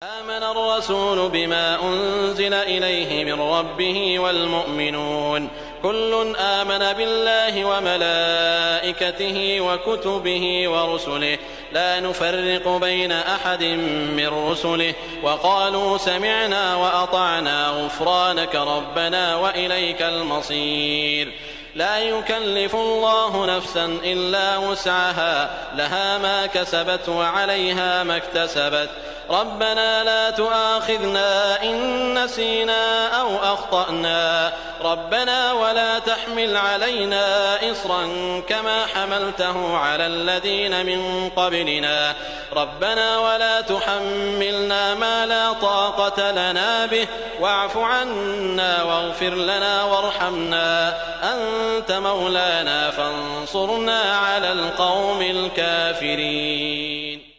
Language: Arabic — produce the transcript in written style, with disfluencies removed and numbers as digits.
آمن الرسول بما أنزل إليه من ربه والمؤمنون كل آمن بالله وملائكته وكتبه ورسله لا نفرق بين أحد من رسله وقالوا سمعنا وأطعنا غفرانك ربنا وإليك المصير. لا يكلف الله نفسا إلا وسعها لها ما كسبت وعليها ما اكتسبت ربنا لا تؤاخذنا إن نسينا أو أخطأنا ربنا ولا تحمل علينا إصرا كما حملته على الذين من قبلنا ربنا ولا تحملنا ما لا طاقة لنا به واعف عنا واغفر لنا وارحمنا أنت مولانا فانصرنا على القوم الكافرين.